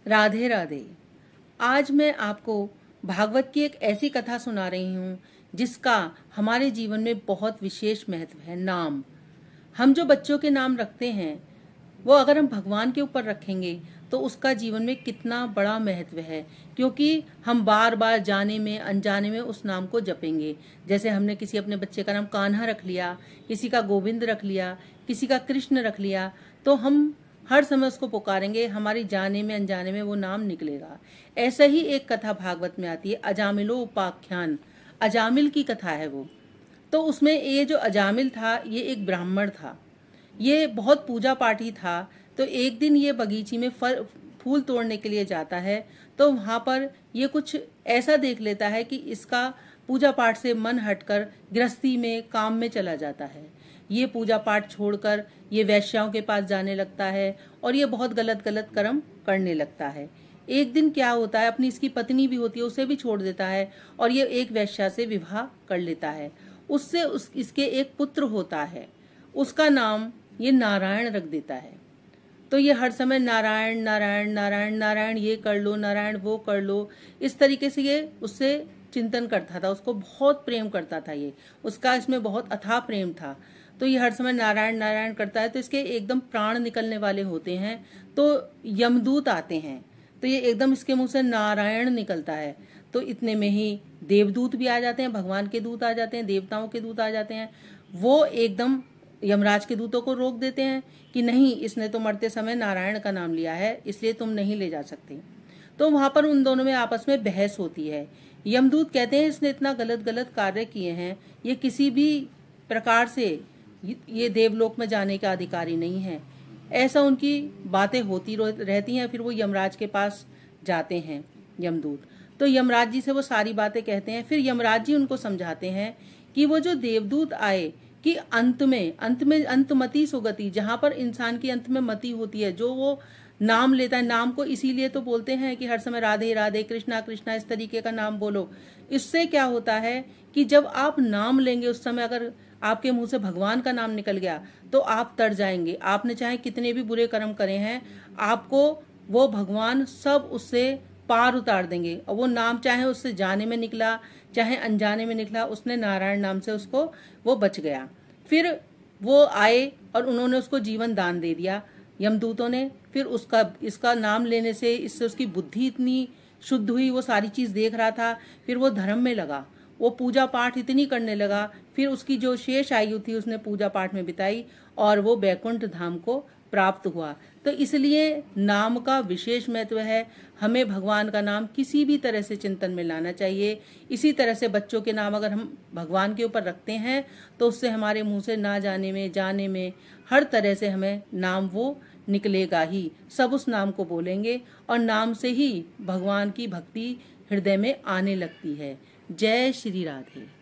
राधे राधे। आज मैं आपको भागवत की एक ऐसी कथा सुना रही हूँ जिसका हमारे जीवन में बहुत विशेष महत्व है। नाम, हम जो बच्चों के नाम रखते हैं वो अगर हम भगवान के ऊपर रखेंगे तो उसका जीवन में कितना बड़ा महत्व है, क्योंकि हम बार बार जाने में अनजाने में उस नाम को जपेंगे। जैसे हमने किसी अपने बच्चे का नाम कान्हा रख लिया, किसी का गोविंद रख लिया, किसी का कृष्ण रख लिया, तो हम हर समय उसको पुकारेंगे, हमारी जाने में अनजाने में वो नाम निकलेगा। ऐसा ही एक कथा भागवत में आती है, अजामिलो उपाख्यान। अजामिल की कथा है वो। तो उसमें ये जो अजामिल था ये एक ब्राह्मण था, ये बहुत पूजा पाठी था। तो एक दिन ये बगीची में फूल तोड़ने के लिए जाता है, तो वहां पर ये कुछ ऐसा देख लेता है कि इसका पूजा पाठ से मन हटकर गृहस्थी में काम में चला जाता है। ये पूजा पाठ छोड़कर ये वैश्याओं के पास जाने लगता है और ये बहुत गलत गलत कर्म करने लगता है। एक दिन क्या होता है, अपनी इसकी पत्नी भी होती है उसे भी छोड़ देता है और ये एक वैश्या से विवाह कर लेता है। उससे इसके एक पुत्र होता है, उसका नाम ये नारायण रख देता है। तो ये हर समय नारायण नारायण नारायण नारायण, ये कर लो नारायण, वो कर लो, इस तरीके से ये उससे चिंतन करता था। उसको बहुत प्रेम करता था, ये उसका इसमें बहुत अथाह प्रेम था। तो ये हर समय नारायण नारायण करता है। तो इसके एकदम प्राण निकलने वाले होते हैं, तो यमदूत आते हैं, तो ये एकदम इसके मुंह से नारायण निकलता है। तो इतने में ही देवदूत भी आ जाते हैं, भगवान के दूत आ जाते हैं, देवताओं के दूत आ जाते हैं। वो एकदम यमराज के दूतों को रोक देते हैं कि नहीं, इसने तो मरते समय नारायण का नाम लिया है, इसलिए तुम नहीं ले जा सकते। तो वहां पर उन दोनों में आपस में बहस होती है। यमदूत कहते हैं इसने इतना गलत गलत कार्य किए हैं, ये किसी भी प्रकार से ये देवलोक में जाने का अधिकारी नहीं है। ऐसा उनकी बातें होती रहती हैं। फिर वो यमराज के पास जाते हैं यमदूत, तो यमराज जी से वो सारी बातें कहते हैं। फिर यमराज जी उनको समझाते हैं कि वो जो देवदूत आए कि अंत में अंतमति सुगति, जहां पर इंसान की अंत में मति होती है, जो वो नाम लेता है। नाम को इसीलिए तो बोलते हैं कि हर समय राधे राधे कृष्णा कृष्णा इस तरीके का नाम बोलो। इससे क्या होता है कि जब आप नाम लेंगे उस समय अगर आपके मुंह से भगवान का नाम निकल गया तो आप तर जाएंगे। आपने चाहे कितने भी बुरे कर्म करे हैं, आपको वो भगवान सब उससे पार उतार देंगे। और वो नाम चाहे उससे जाने में निकला चाहे अनजाने में निकला, उसने नारायण नाम से उसको वो बच गया। फिर वो आए और उन्होंने उसको जीवन दान दे दिया यमदूतों ने। फिर इसका नाम लेने से इससे उसकी बुद्धि इतनी शुद्ध हुई, वो सारी चीज देख रहा था। फिर वो धर्म में लगा, वो पूजा पाठ इतनी करने लगा। फिर उसकी जो शेष आयु थी उसने पूजा पाठ में बिताई और वो बैकुंठ धाम को प्राप्त हुआ। तो इसलिए नाम का विशेष महत्व है। हमें भगवान का नाम किसी भी तरह से चिंतन में लाना चाहिए। इसी तरह से बच्चों के नाम अगर हम भगवान के ऊपर रखते हैं तो उससे हमारे मुंह से ना जाने में जाने में हर तरह से हमें नाम वो निकलेगा ही। सब उस नाम को बोलेंगे और नाम से ही भगवान की भक्ति हृदय में आने लगती है। जय श्री राधे।